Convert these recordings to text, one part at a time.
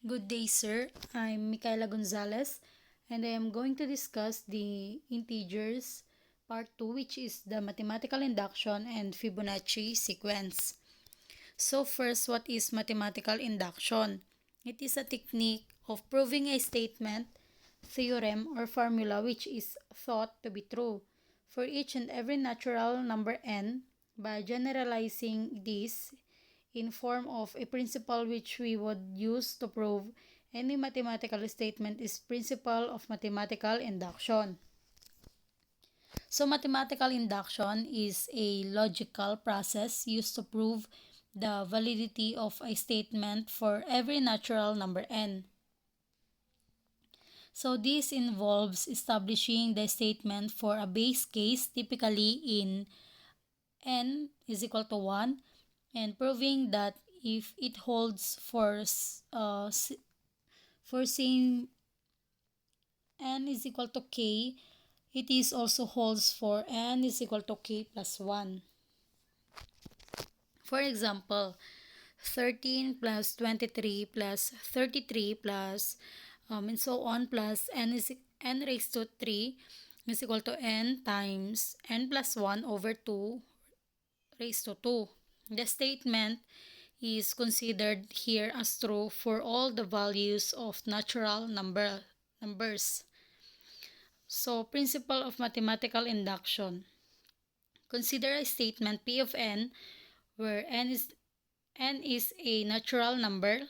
Good day, sir. I'm Micaela Gonzalez, and I am going to discuss the integers part 2, which is the mathematical induction and Fibonacci sequence. So first, what is mathematical induction? It is a technique of proving a statement, theorem, or formula which is thought to be true for each and every natural number n by generalizing this in form of a principle which we would use to prove any mathematical statement is principle of mathematical induction. So mathematical induction is a logical process used to prove the validity of a statement for every natural number n. So this involves establishing the statement for a base case, typically in n is equal to 1, and proving that if it holds for saying n is equal to k, it is also holds for n is equal to k plus 1. For example, 13 plus 23 plus 33 plus and so on plus n raised to 3 is equal to n times n plus 1 over 2 raised to 2. The statement is considered here as true for all the values of natural numbers. So, principle of mathematical induction. Consider a statement P of n where n is a natural number.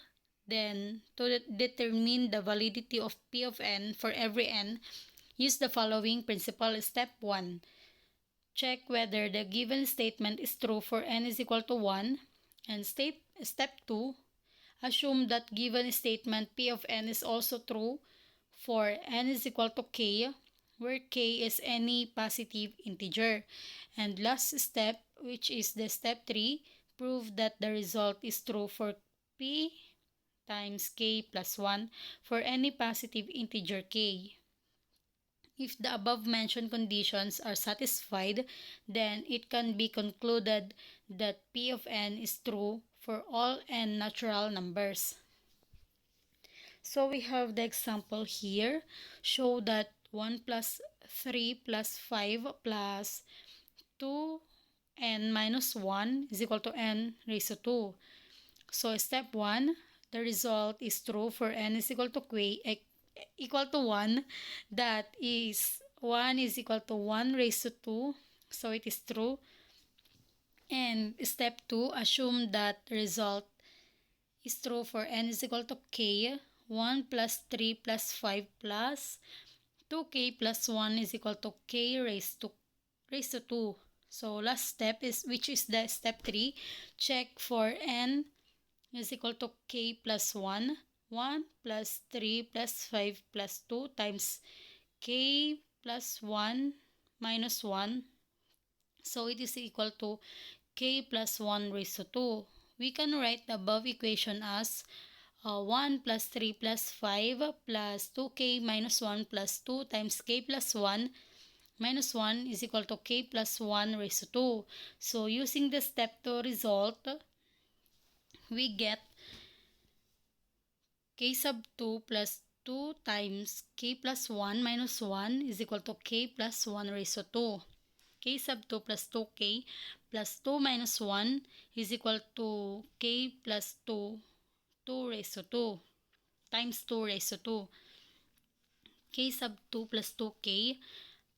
Then, to determine the validity of P of n for every n, use the following principle. Step 1. Check whether the given statement is true for n is equal to 1. And step 2. Assume that given statement P of n is also true for n is equal to k, where k is any positive integer. And last step, which is the step 3, prove that the result is true for p times k plus 1 for any positive integer k. If the above-mentioned conditions are satisfied, then it can be concluded that P of n is true for all n natural numbers. So we have the example here. Show that 1 plus 3 plus 5 plus 2n minus 1 is equal to n raised to 2. So step 1, the result is true for n is equal to equal to 1. That is 1 is equal to 1 raised to 2. So it is true. And step 2, assume that the result is true for n is equal to k. 1 plus 3 plus 5 plus 2k plus 1 is equal to k raised to 2. So last step is, which is the step 3, check for n is equal to k plus 1. 1 plus 3 plus 5 plus 2 times k plus 1 minus 1. So it is equal to k plus 1 raised to 2. We can write the above equation as 1 plus 3 plus 5 plus 2k minus 1 plus 2 times k plus 1 minus 1 is equal to k plus 1 raised to 2. So using the step 2 result, we get k sub 2 plus 2 times k plus 1 minus 1 is equal to k plus 1 raised to 2. K sub 2 plus 2k plus 2 minus 1 is equal to k plus 2 raised to 2 times 2 raised to 2. K sub 2 plus 2k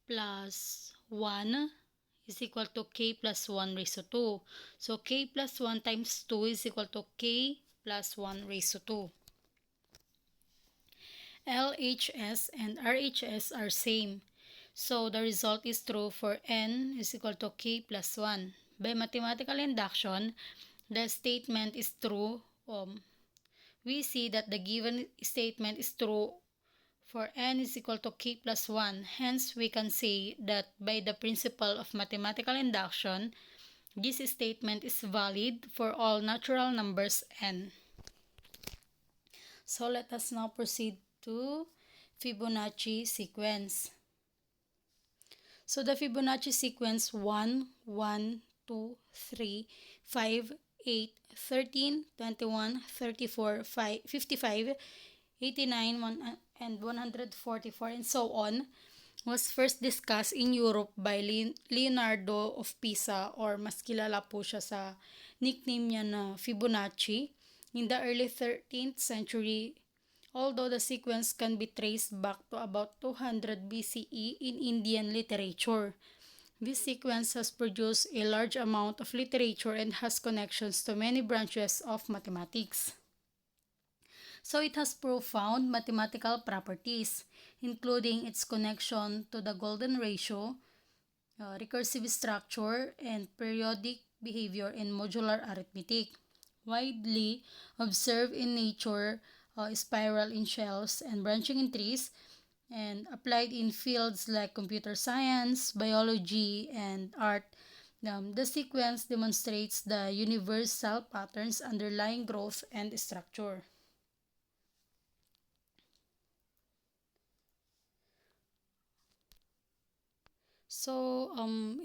plus 1 is equal to k plus 1 raised to 2. So k plus 1 times 2 is equal to k plus 1 raised to 2. LHS and RHS are same. So the result is true for n is equal to k plus 1. By mathematical induction, the statement is true. We see that the given statement is true for n is equal to k plus 1. Hence, we can say that by the principle of mathematical induction, this statement is valid for all natural numbers n. So let us now proceed to Fibonacci sequence. So the Fibonacci sequence 1, 1, 2, 3, 5 8, 13, 21, 34, 5, 55, 89, 1, and 144, and so on, was first discussed in Europe by Leonardo of Pisa, or mas kilala po siya sa nickname niya na Fibonacci, in the early 13th century, although the sequence can be traced back to about 200 BCE in Indian literature. This sequence has produced a large amount of literature and has connections to many branches of mathematics. So it has profound mathematical properties, including its connection to the golden ratio, recursive structure, and periodic behavior in modular arithmetic. Widely observed in nature, spiral in shells and branching in trees, and applied in fields like computer science, biology, and art. The sequence demonstrates the universal patterns underlying growth and structure. So,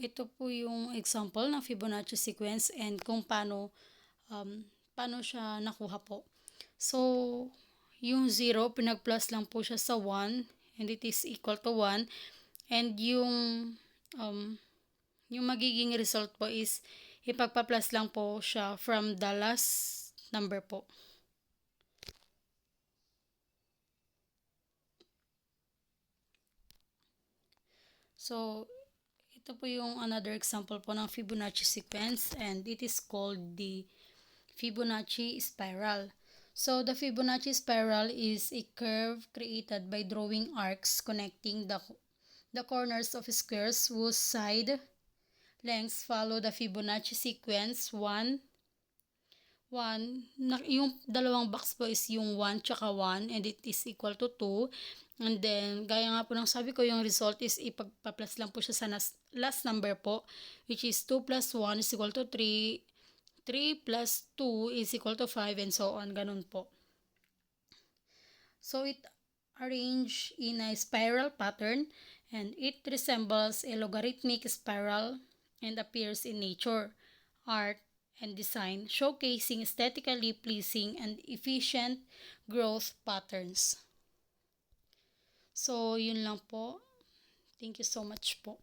ito po yung example ng Fibonacci sequence and kung paano siya nakuha po. So, yung 0, pinag-plus lang po siya sa 1 and it is equal to 1. And um, yung magiging result po is ipagpa-plus lang po siya from the last number po. So, ito po yung another example po ng Fibonacci sequence and it is called the Fibonacci spiral. So, the Fibonacci spiral is a curve created by drawing arcs connecting the corners of squares whose side lengths follow the Fibonacci sequence 1, 1. Yung dalawang box po is yung 1 tsaka 1 and it is equal to 2. And then, gaya nga po ng sabi ko, yung result is ipagpa-plus lang po siya sa last number po, which is 2 plus 1 is equal to 3, 3 plus 2 is equal to 5, and so on, ganun po. So, it arranged in a spiral pattern and it resembles a logarithmic spiral and appears in nature, art, and design, showcasing aesthetically pleasing and efficient growth patterns. So, yun lang po. Thank you so much po.